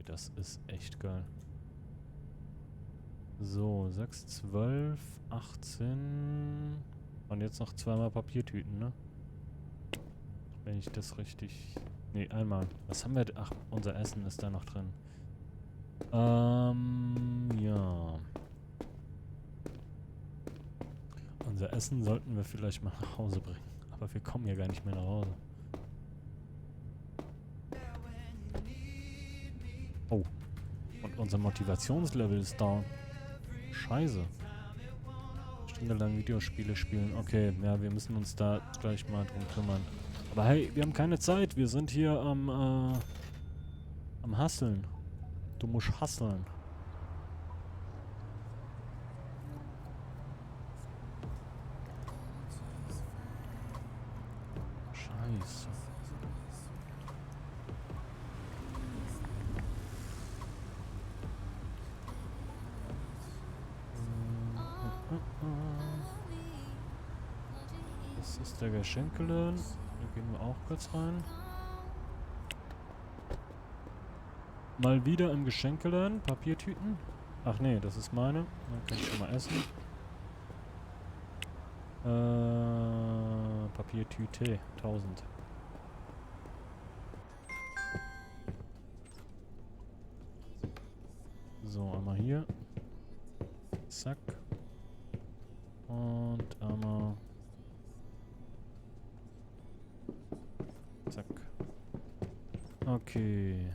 das ist echt geil. So, 6, 12, 18. Und jetzt noch zweimal Papiertüten, ne? Wenn ich das richtig... Ne, einmal. Was haben wir... Ach, unser Essen ist da noch drin. Ja. Unser Essen sollten wir vielleicht mal nach Hause bringen. Aber wir kommen ja gar nicht mehr nach Hause. Oh. Und unser Motivationslevel ist down. Scheiße. Stundenlang Videospiele spielen. Okay, ja, wir müssen uns da gleich mal drum kümmern. Aber hey, wir haben keine Zeit. Wir sind hier am Hustlen. Du musst hustlen. Scheiße. Das ist der Geschenkeladen. Da gehen wir auch kurz rein. Mal wieder im Geschenkeladen. Papiertüten. Ach nee, das ist meine. Dann kann ich schon mal essen. Papiertüte. 1000. So, einmal hier. Zack. Und einmal. Zack. Okay.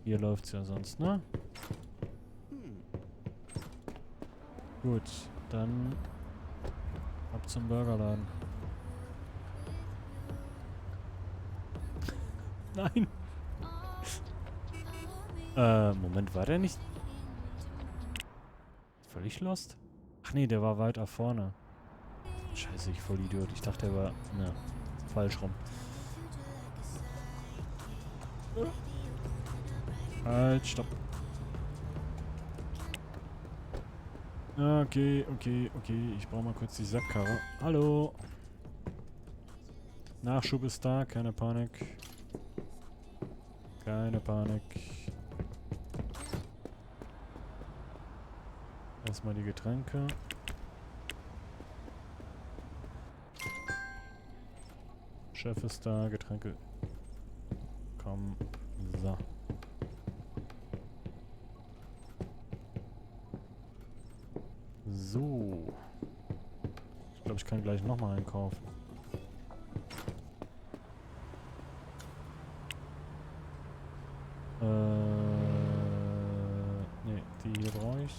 Hier läuft's ja sonst, ne? Gut, dann ab zum Burgerladen. Nein! Moment, war der nicht... Völlig lost? Ach nee, der war weiter vorne. Scheiße, ich voll Idiot. Ich dachte, der war... Ne, falsch rum. Halt, stopp. Okay. Ich brauche mal kurz die Sackkarre. Hallo. Nachschub ist da, keine Panik. Keine Panik. Erstmal die Getränke. Chef ist da, Getränke. Komm. So. So. Ich glaube, ich kann gleich nochmal einkaufen. Ne, die hier brauche ich.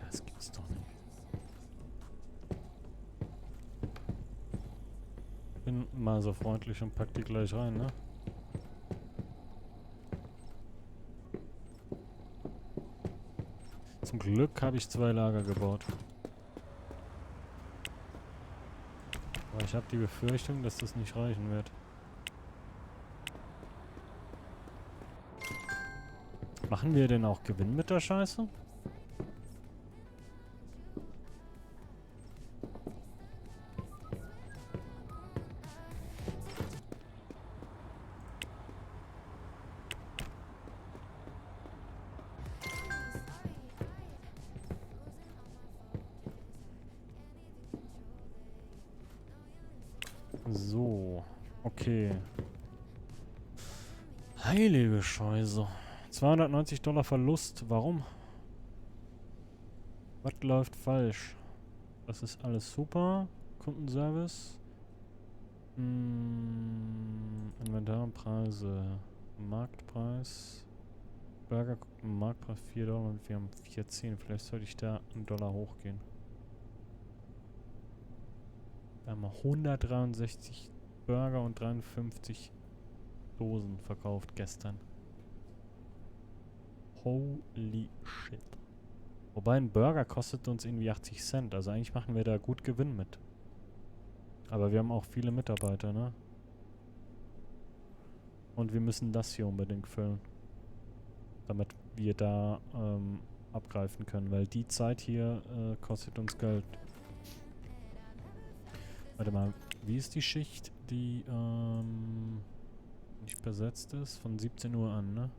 Das gibt's doch nicht. Bin mal so freundlich und pack die gleich rein, ne? Zum Glück habe ich 2 Lager gebaut. Aber ich habe die Befürchtung, dass das nicht reichen wird. Machen wir denn auch Gewinn mit der Scheiße? So, okay. Heilige Scheiße. $290 Verlust. Warum? Was läuft falsch? Das ist alles super. Kundenservice. Inventarpreise. Marktpreis. Burger Marktpreis $4 und wir haben 4,10. Vielleicht sollte ich da $1 hochgehen. Da haben wir 163 Burger und 53 Dosen verkauft gestern. Holy shit. Wobei ein Burger kostet uns irgendwie 80 Cent. Also eigentlich machen wir da gut Gewinn mit. Aber wir haben auch viele Mitarbeiter, ne? Und wir müssen das hier unbedingt füllen. Damit wir da abgreifen können. Weil die Zeit hier kostet uns Geld. Warte mal, wie ist die Schicht, die nicht besetzt ist? Von 17 Uhr an, ne?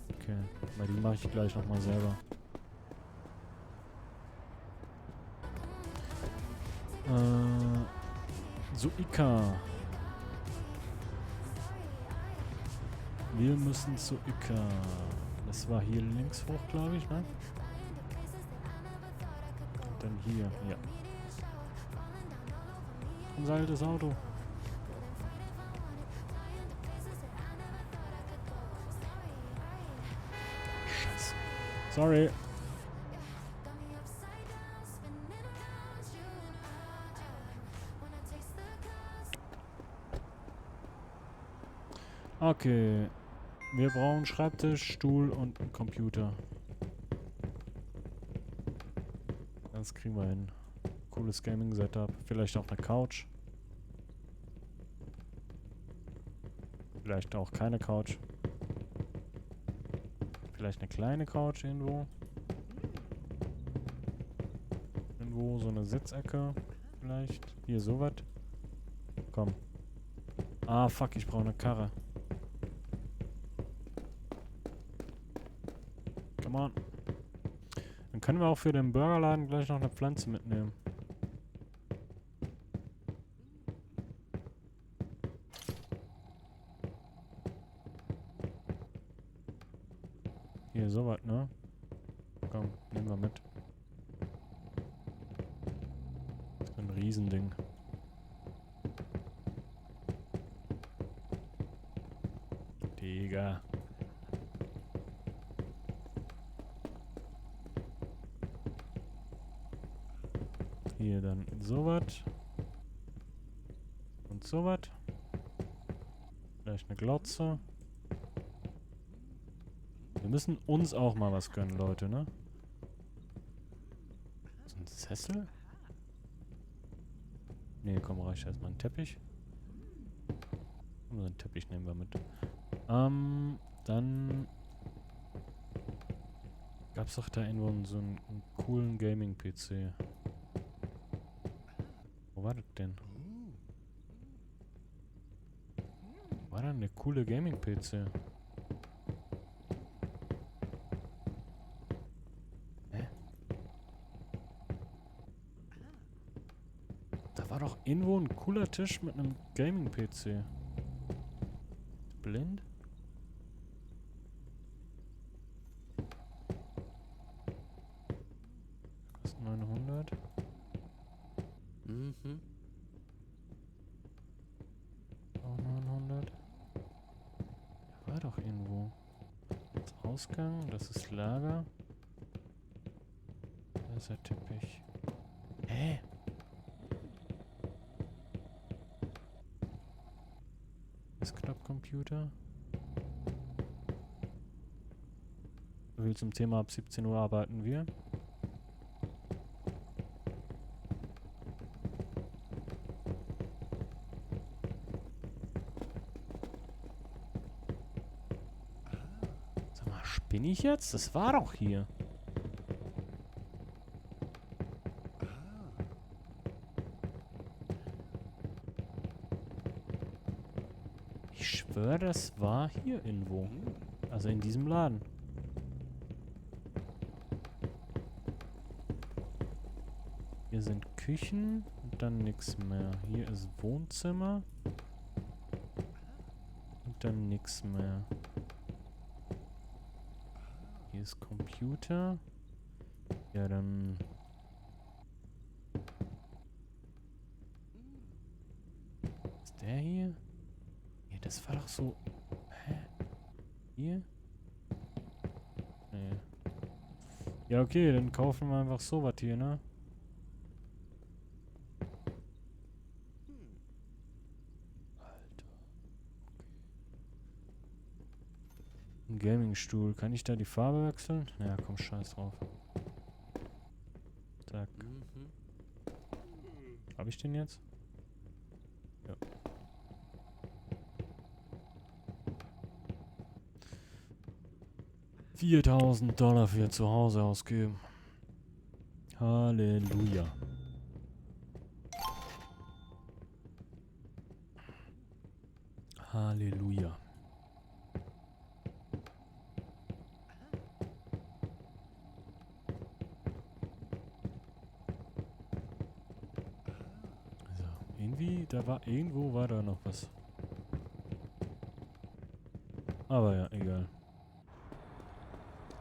Okay, weil die mache ich gleich nochmal selber. Suika. Wir müssen zu Ika. Das war hier links hoch, glaube ich, ne? Und dann hier, ja. Unser altes Auto. Scheiße. Sorry. Okay. Wir brauchen Schreibtisch, Stuhl und einen Computer. Das kriegen wir hin. Cooles Gaming-Setup. Vielleicht auch eine Couch. Vielleicht auch keine Couch. Vielleicht eine kleine Couch irgendwo. Irgendwo so eine Sitzecke. Vielleicht. Hier sowas. Komm. Ah, fuck, ich brauche eine Karre. Come on. Dann können wir auch für den Burgerladen gleich noch eine Pflanze mitnehmen. Hier, sowas, ne? Komm, nehmen wir mit. Das ist ein Riesending. Digga. Hier dann sowas. Und sowas. Vielleicht eine Glotze. Wir müssen uns auch mal was gönnen, Leute, ne? So ein Sessel? Nee, komm, reicht erstmal ein Teppich. So einen Teppich nehmen wir mit. Dann gab's doch da irgendwo so einen coolen Gaming-PC. Wo war das denn? War da eine coole Gaming-PC? Hä? Da war doch irgendwo ein cooler Tisch mit einem Gaming-PC. Blind? Kostet 900. Mhm. Auch 900. Der war doch irgendwo. Das ist Ausgang, das ist Lager. Da ist der Teppich. Hä? Desktop-Computer. So viel zum Thema, ab 17 Uhr arbeiten wir. Sag mal, spinne ich jetzt? Das war doch hier. Ich schwöre, das war hier irgendwo. Also in diesem Laden. Hier sind Küchen und dann nichts mehr. Hier ist Wohnzimmer. Und dann nichts mehr. Hier ist Computer. Ja, dann... Ist der hier? Nee, das war doch so... Hä? Hier? Nee. Ja, okay, dann kaufen wir einfach sowas hier, ne? Alter. Okay. Ein Gaming-Stuhl. Kann ich da die Farbe wechseln? Ja, komm, scheiß drauf. Zack. Habe ich den jetzt? Ja. $4.000 für zu Hause ausgeben. Halleluja. Halleluja. So, irgendwie, irgendwo war da noch was. Aber ja, egal.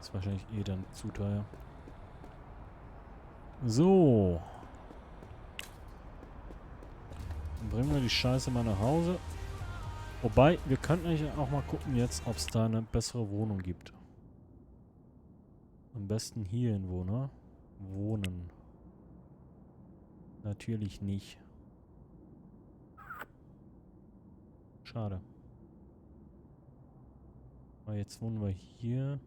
Ist wahrscheinlich eh dann zu teuer. So. Dann bringen wir die Scheiße mal nach Hause. Wobei, wir könnten eigentlich auch mal gucken jetzt, ob es da eine bessere Wohnung gibt. Am besten hier irgendwo, ne? Wohnen. Natürlich nicht. Schade. Aber jetzt wohnen wir hier.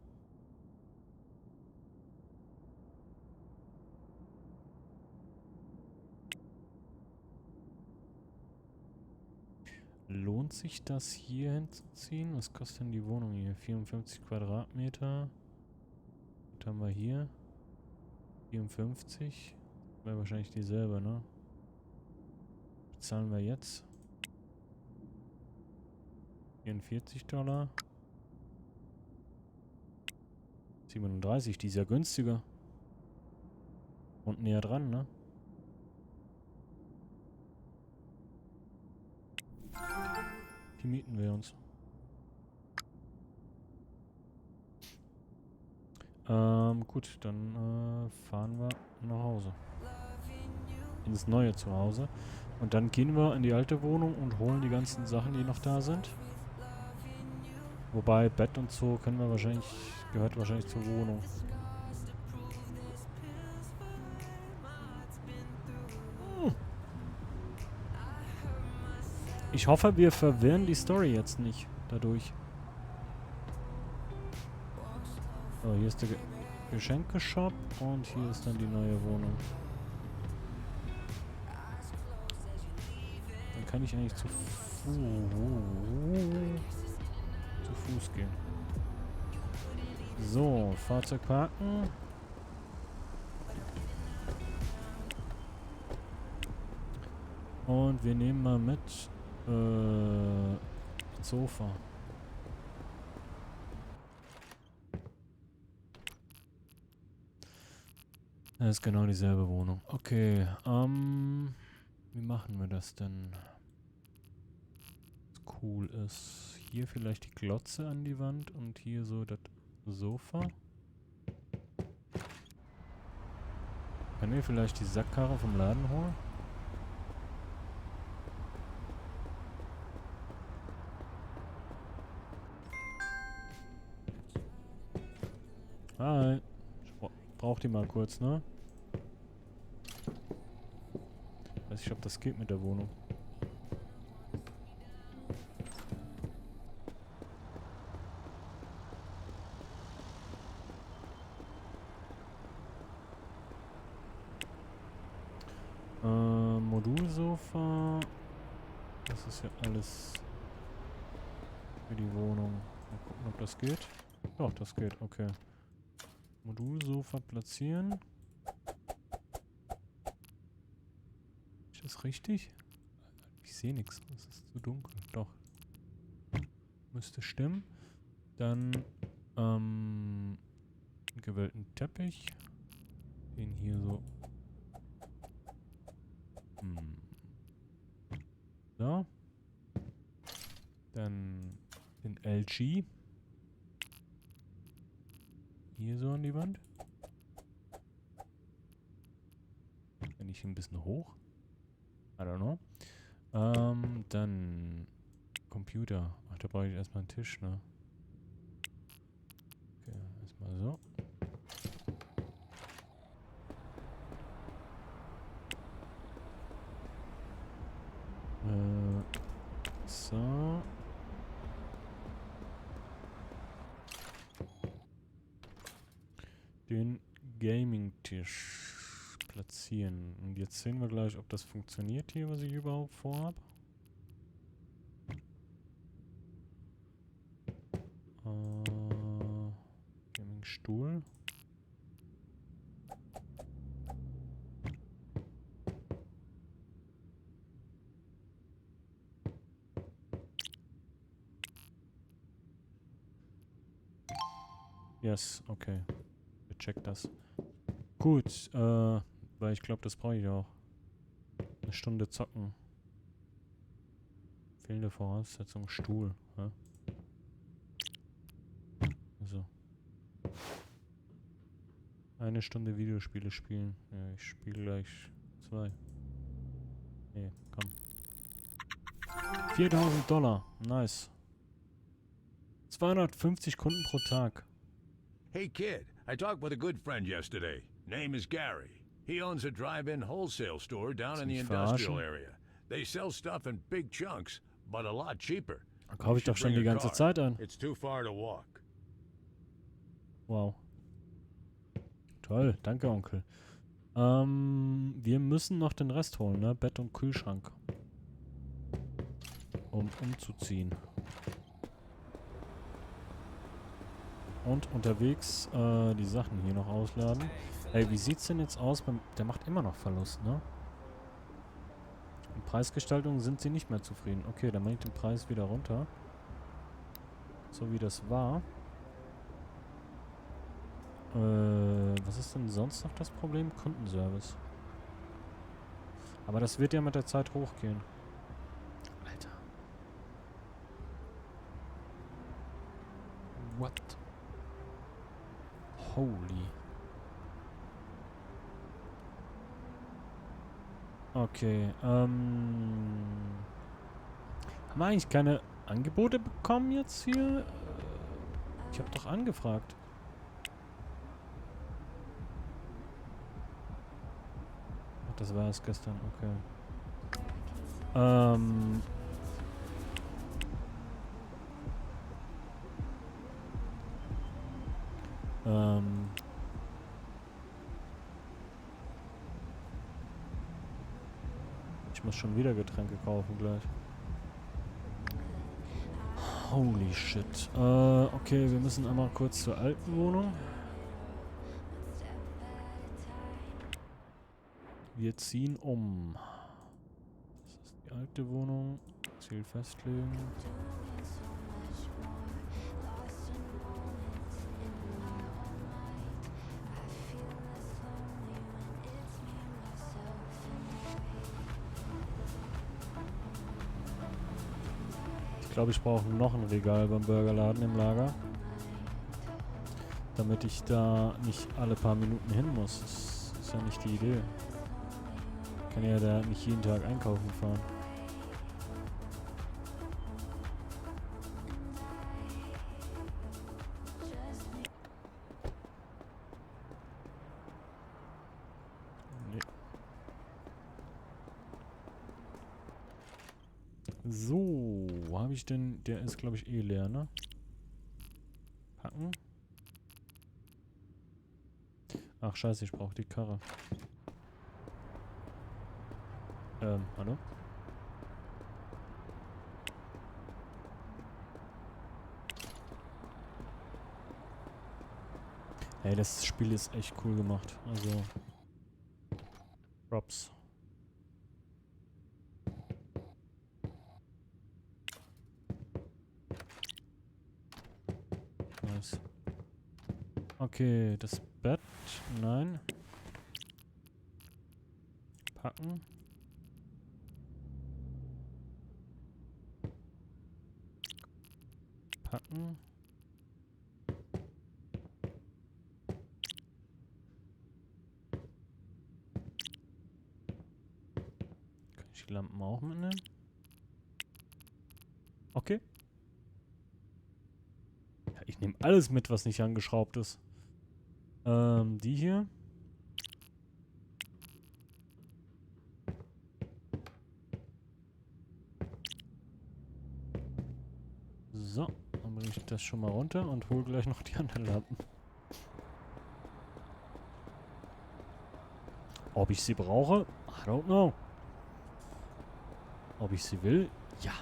Lohnt sich das hier hinzuziehen? Was kostet denn die Wohnung hier? 54 Quadratmeter. Was haben wir hier? 54. Wäre wahrscheinlich dieselbe, ne? Bezahlen wir jetzt? $44. 37, die ist ja günstiger. Und näher dran, ne? Die mieten wir uns. Gut, dann fahren wir nach Hause. Ins neue Zuhause. Und dann gehen wir in die alte Wohnung und holen die ganzen Sachen, die noch da sind. Wobei Bett und so können wir wahrscheinlich, gehört wahrscheinlich zur Wohnung. Ich hoffe, wir verwirren die Story jetzt nicht dadurch. So, hier ist der Geschenkeshop und hier ist dann die neue Wohnung. Dann kann ich eigentlich zu Fuß gehen. So, Fahrzeug parken. Und wir nehmen mal mit Sofa. Das ist genau dieselbe Wohnung. Okay, wie machen wir das denn? Was cool ist. Hier vielleicht die Glotze an die Wand und hier so das Sofa. Können wir vielleicht die Sackkarre vom Laden holen? Hi. Ich brauch die mal kurz, ne? Weiß nicht, ob das geht mit der Wohnung. Modulsofa. Das ist ja alles für die Wohnung. Mal gucken, ob das geht. Doch, das geht, okay. Modulsofa platzieren. Ist das richtig? Ich sehe nichts. Es ist zu dunkel. Doch. Müsste stimmen. Dann gewählten Teppich. Den hier so. So. Dann den LG. Hier so an die Wand. Wenn ich ein bisschen hoch. I don't know. Dann Computer. Ach, da brauche ich erstmal einen Tisch, ne? Okay, erstmal so. So. den Gaming-Tisch platzieren. Und jetzt sehen wir gleich, ob das funktioniert hier, was ich überhaupt vorhab. Gaming-Stuhl. Yes, okay. Wir checken das. Gut, weil ich glaube, das brauche ich auch. Eine Stunde zocken. Fehlende Voraussetzung, Stuhl. Hä? So. Eine Stunde Videospiele spielen. Ja, ich spiele gleich 2. Nee, komm. $4.000. Nice. 250 Kunden pro Tag. Hey kid, I talked with a good friend yesterday. Name is Gary. He owns a drive-in wholesale store down in the industrial area. They sell stuff in big chunks, but a lot cheaper. Da kaufe ich doch schon die ganze Zeit ein. It's too far to walk. Wow. Toll, danke Onkel. Wir müssen noch den Rest holen, ne? Bett und Kühlschrank. Um umzuziehen. Und unterwegs die Sachen hier noch ausladen. Ey, wie sieht's denn jetzt aus? Der macht immer noch Verlust, ne? In Preisgestaltung sind sie nicht mehr zufrieden. Okay, dann mache ich den Preis wieder runter. So wie das war. Was ist denn sonst noch das Problem? Kundenservice. Aber das wird ja mit der Zeit hochgehen. Alter. What? Holy. Okay, haben wir eigentlich keine Angebote bekommen jetzt hier? Ich habe doch angefragt. Ach, das war es gestern, okay. Ich muss schon wieder Getränke kaufen gleich. Holy shit. Okay, wir müssen einmal kurz zur alten Wohnung. Wir ziehen um. Das ist die alte Wohnung. Ziel festlegen. Ich glaube, ich brauche noch ein Regal beim Burgerladen im Lager. Damit ich da nicht alle paar Minuten hin muss. Das ist ja nicht die Idee. Ich kann ja da nicht jeden Tag einkaufen fahren. Nee. So, wo habe ich denn? Der ist, glaube ich, eh leer, ne? Packen. Ach, scheiße, ich brauche die Karre. Hallo? Ey, das Spiel ist echt cool gemacht. Also, Props. Nice. Okay, das Bett. Nein. Packen. Packen. Kann ich die Lampen auch mitnehmen? Okay. Ja, ich nehme alles mit, was nicht angeschraubt ist. Die hier. So, dann bringe ich das schon mal runter und hole gleich noch die anderen Lampen. Ob ich sie brauche? I don't know. Ob ich sie will? Ja.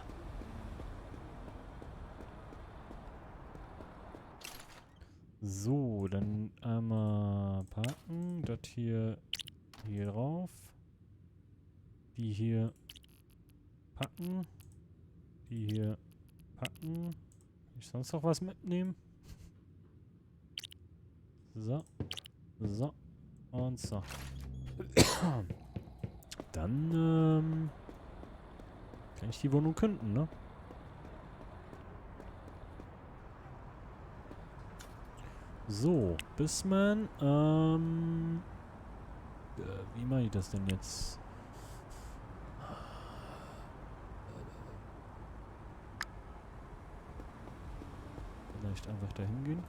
So, dann einmal parken. Das hier drauf. Die hier packen. Die hier packen. Kann ich sonst noch was mitnehmen? So. So. Und so. Dann, kann ich die Wohnung künden, ne? So, Bisman, wie mache ich das denn jetzt? Vielleicht einfach dahin gehen.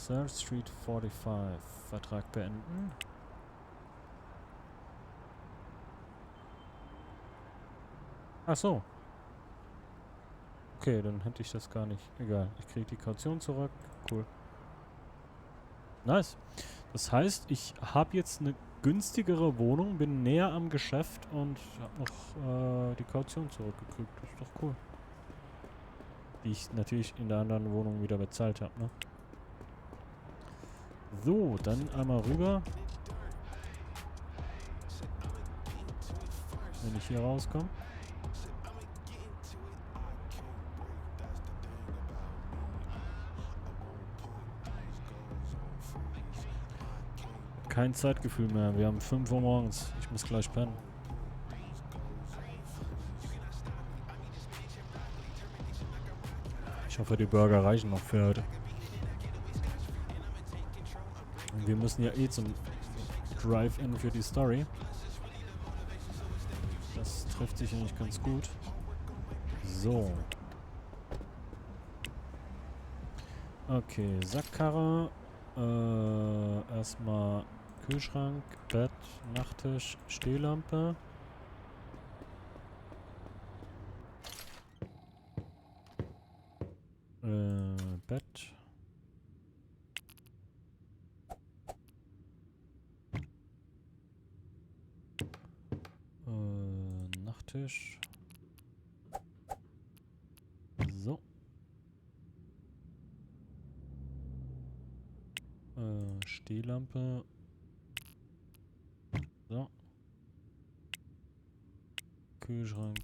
Third Street 45. Vertrag beenden. Ach so. Okay, dann hätte ich das gar nicht. Egal. Ich kriege die Kaution zurück. Cool. Nice. Das heißt, ich habe jetzt eine günstigere Wohnung, bin näher am Geschäft und habe noch die Kaution zurückgekriegt. Das ist doch cool. Die ich natürlich in der anderen Wohnung wieder bezahlt habe, ne? So, dann einmal rüber. Wenn ich hier rauskomme. Kein Zeitgefühl mehr. Wir haben 5 Uhr morgens. Ich muss gleich pennen. Ich hoffe, die Burger reichen noch für heute. Und wir müssen ja eh zum Drive-In für die Story. Das trifft sich eigentlich ganz gut. So. Okay, Sackkarre. Erstmal Kühlschrank, Bett, Nachttisch, Stehlampe. Bett. Nachttisch. So. Stehlampe. So. Kühlschrank.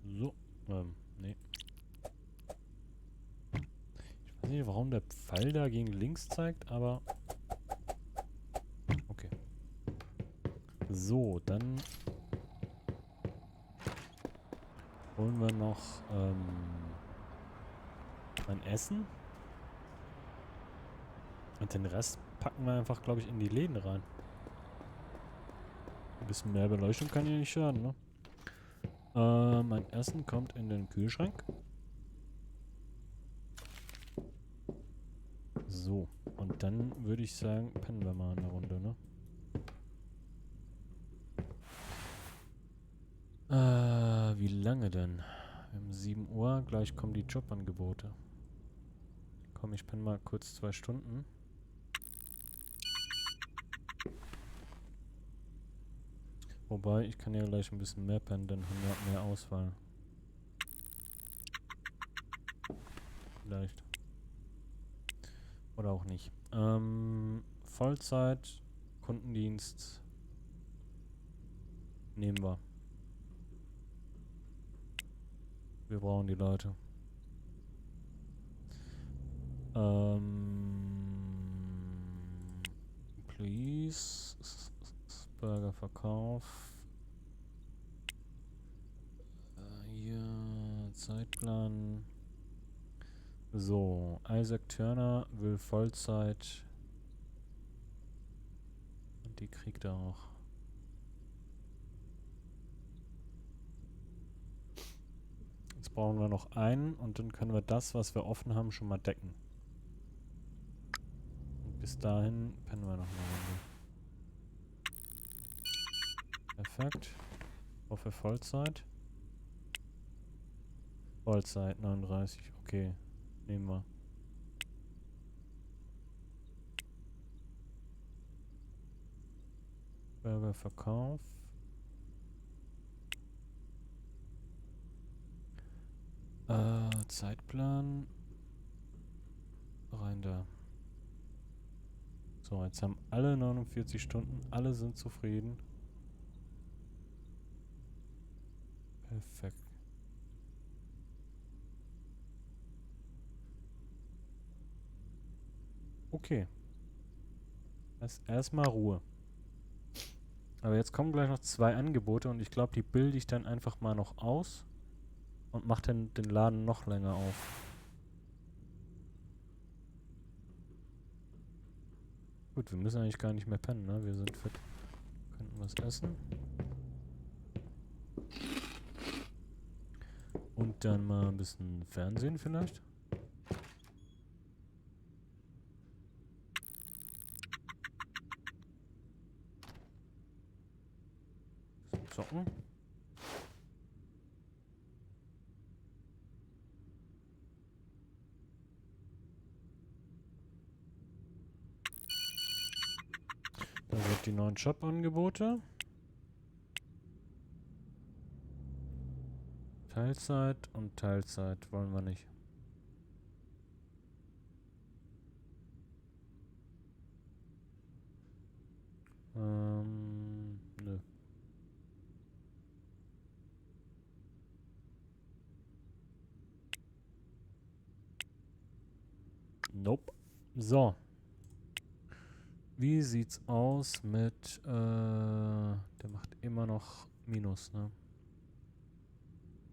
So. Nee. Ich weiß nicht, warum der Pfeil da gegen links zeigt, aber... Okay. So, dann... holen wir noch, ein Essen. Und den Rest packen wir einfach, glaube ich, in die Läden rein. Ein bisschen mehr Beleuchtung kann ja nicht schaden, ne? Mein Essen kommt in den Kühlschrank. So, und dann würde ich sagen, pennen wir mal eine Runde, ne? Wie lange denn? Wir haben 7 Uhr, gleich kommen die Jobangebote. Komm, ich penne mal kurz 2 Stunden. Wobei, ich kann ja gleich ein bisschen mehr pennen, dann haben wir mehr Auswahl. Vielleicht. Oder auch nicht. Vollzeit, Kundendienst. Nehmen wir. Wir brauchen die Leute. Please. Burgerverkauf. Hier, Zeitplan. So, Isaac Turner will Vollzeit. Und die kriegt er auch. Jetzt brauchen wir noch einen und dann können wir das, was wir offen haben, schon mal decken. Und bis dahin pennen wir noch eine Runde. Perfekt. Hoffe Vollzeit. Vollzeit 39, okay. Nehmen wir. Burgerverkauf. Zeitplan. Rein da. So, jetzt haben alle 49 Stunden, alle sind zufrieden. Perfekt. Okay. Erstmal Ruhe. Aber jetzt kommen gleich noch 2 Angebote und ich glaube, die bilde ich dann einfach mal noch aus und mache dann den Laden noch länger auf. Gut, wir müssen eigentlich gar nicht mehr pennen, ne? Wir sind fit. Könnten was essen. Und dann mal ein bisschen Fernsehen vielleicht. Zocken. Dann wird die neuen Shop-Angebote. Teilzeit und Teilzeit wollen wir nicht. Nö. Nope. So. Wie sieht's aus mit, der macht immer noch Minus, ne?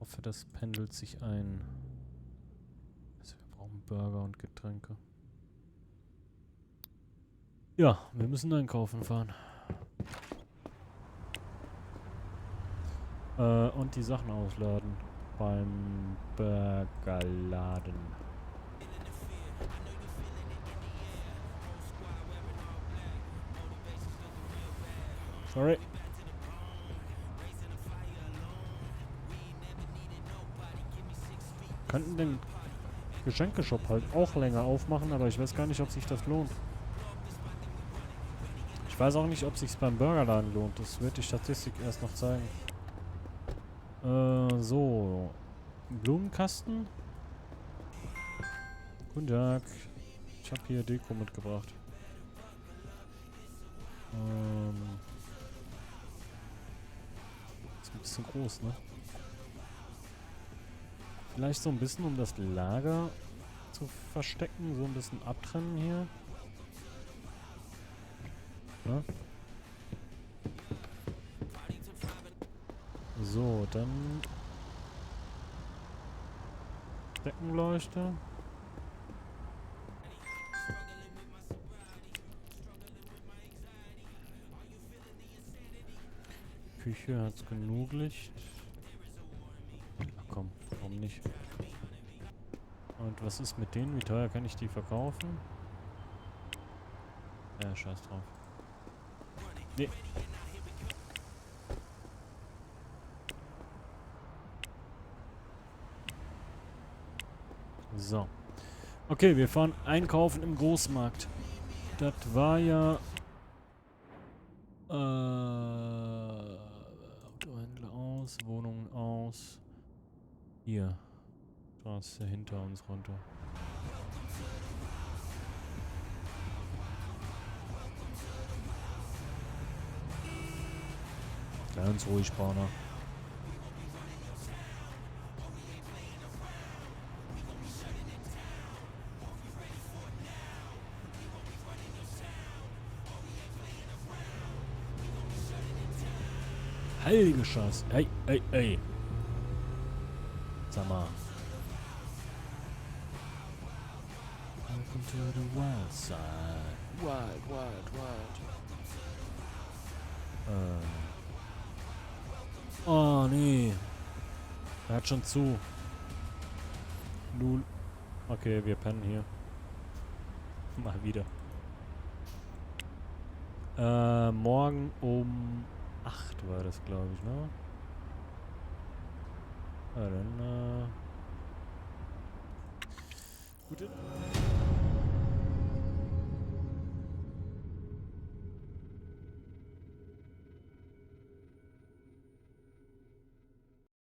Hoffe, das pendelt sich ein. Also wir brauchen Burger und Getränke. Ja, wir müssen einkaufen fahren. Und die Sachen ausladen beim Burgerladen. Sorry. Könnten den Geschenkeshop halt auch länger aufmachen, aber ich weiß gar nicht, ob sich das lohnt. Ich weiß auch nicht, ob sich beim Burgerladen lohnt. Das wird die Statistik erst noch zeigen. So. Blumenkasten. Guten Tag. Ich habe hier Deko mitgebracht. Ist ein bisschen groß, ne? Vielleicht so ein bisschen, um das Lager zu verstecken. So ein bisschen abtrennen hier. Ja. So, dann Deckenleuchte. Küche hat's genug Licht. Ach komm, warum nicht? Und was ist mit denen? Wie teuer kann ich die verkaufen? Ja, scheiß drauf. Nee. So. Okay, wir fahren einkaufen im Großmarkt. Das war ja... Autohändler aus, Wohnungen aus. Hier. Straße hinter uns runter. Ganz ruhig, Spawner. Heilige Scheiße. Ey, ey, ey. Sag mal. Welcome to the wild side. Wild, wild, wild. Oh, nee. Er hat schon zu. Lul. Okay, wir pennen hier. Mal wieder. Morgen um 8 war das, glaube ich, ne? Ja, dann, Gute Nacht.